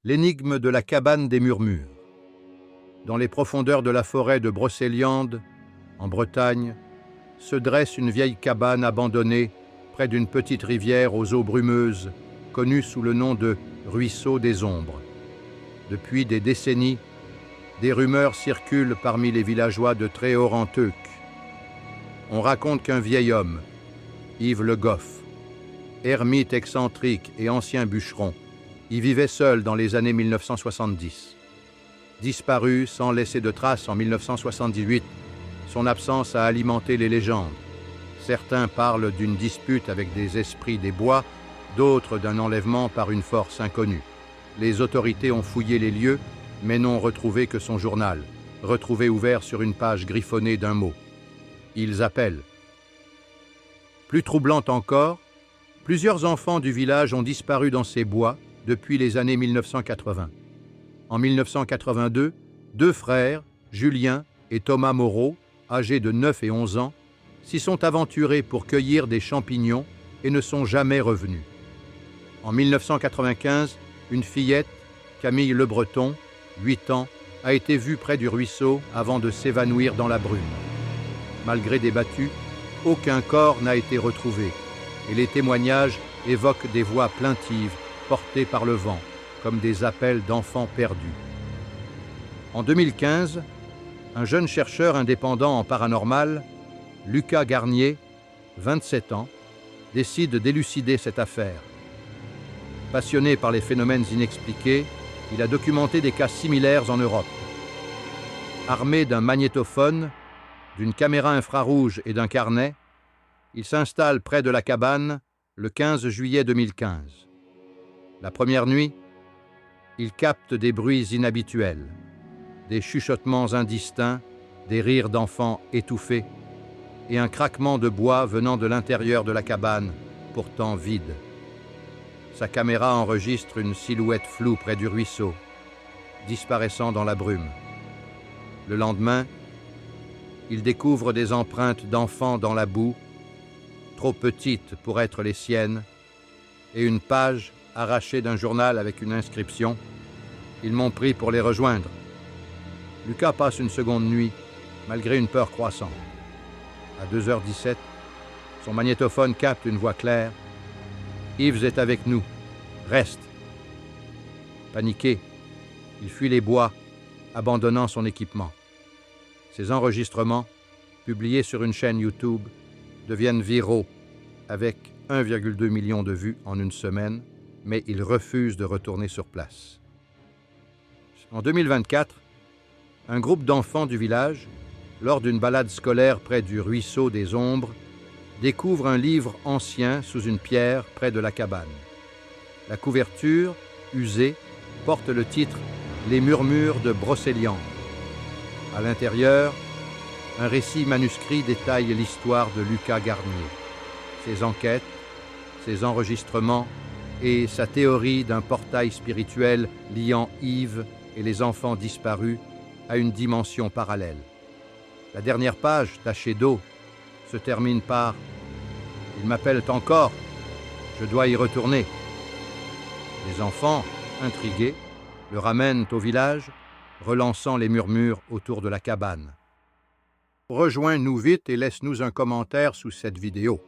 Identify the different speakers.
Speaker 1: L'énigme de la cabane des murmures. Dans les profondeurs de la forêt de Brocéliande, en Bretagne, se dresse une vieille cabane abandonnée près d'une petite rivière aux eaux brumeuses, connue sous le nom de Ruisseau des Ombres. Depuis des décennies, des rumeurs circulent parmi les villageois de Tréorenteuc. On raconte qu'un vieil homme, Yves Le Goff, ermite excentrique et ancien bûcheron, y vivait seul dans les années 1970. Disparu sans laisser de traces en 1978, son absence a alimenté les légendes. Certains parlent d'une dispute avec des esprits des bois, d'autres d'un enlèvement par une force inconnue. Les autorités ont fouillé les lieux, mais n'ont retrouvé que son journal, retrouvé ouvert sur une page griffonnée d'un mot. Ils appellent. Plus troublant encore, plusieurs enfants du village ont disparu dans ces bois depuis les années 1980. En 1982, deux frères, Julien et Thomas Moreau, âgés de 9 et 11 ans, s'y sont aventurés pour cueillir des champignons et ne sont jamais revenus. En 1995, une fillette, Camille Le Breton, 8 ans, a été vue près du ruisseau avant de s'évanouir dans la brume. Malgré des battues, aucun corps n'a été retrouvé et les témoignages évoquent des voix plaintives portées par le vent, comme des appels d'enfants perdus. En 2015, un jeune chercheur indépendant en paranormal, Lucas Garnier, 27 ans, décide d'élucider cette affaire. Passionné par les phénomènes inexpliqués, il a documenté des cas similaires en Europe. Armé d'un magnétophone, d'une caméra infrarouge et d'un carnet, il s'installe près de la cabane le 15 juillet 2015. La première nuit, il capte des bruits inhabituels, des chuchotements indistincts, des rires d'enfants étouffés et un craquement de bois venant de l'intérieur de la cabane, pourtant vide. Sa caméra enregistre une silhouette floue près du ruisseau, disparaissant dans la brume. Le lendemain, il découvre des empreintes d'enfants dans la boue, trop petites pour être les siennes, et une page arrachée d'un journal avec une inscription « Ils m'ont pris pour les rejoindre ». Lucas passe une seconde nuit, malgré une peur croissante. À 2h17, son magnétophone capte une voix claire. « Yves est avec nous. Reste !» Paniqué, il fuit les bois, abandonnant son équipement. Ces enregistrements, publiés sur une chaîne YouTube, deviennent viraux, avec 1,2 million de vues en une semaine, mais il refuse de retourner sur place. En 2024, un groupe d'enfants du village, lors d'une balade scolaire près du Ruisseau des Ombres, découvre un livre ancien sous une pierre près de la cabane. La couverture, usée, porte le titre « Les murmures de Brocéliande ». À l'intérieur, un récit manuscrit détaille l'histoire de Lucas Garnier, ses enquêtes, ses enregistrements et sa théorie d'un portail spirituel liant Yves et les enfants disparus à une dimension parallèle. La dernière page, tachée d'eau, se termine par « Ils m'appellent encore, je dois y retourner ». Les enfants, intrigués, le ramènent au village, relançant les murmures autour de la cabane. Rejoins-nous vite et laisse-nous un commentaire sous cette vidéo.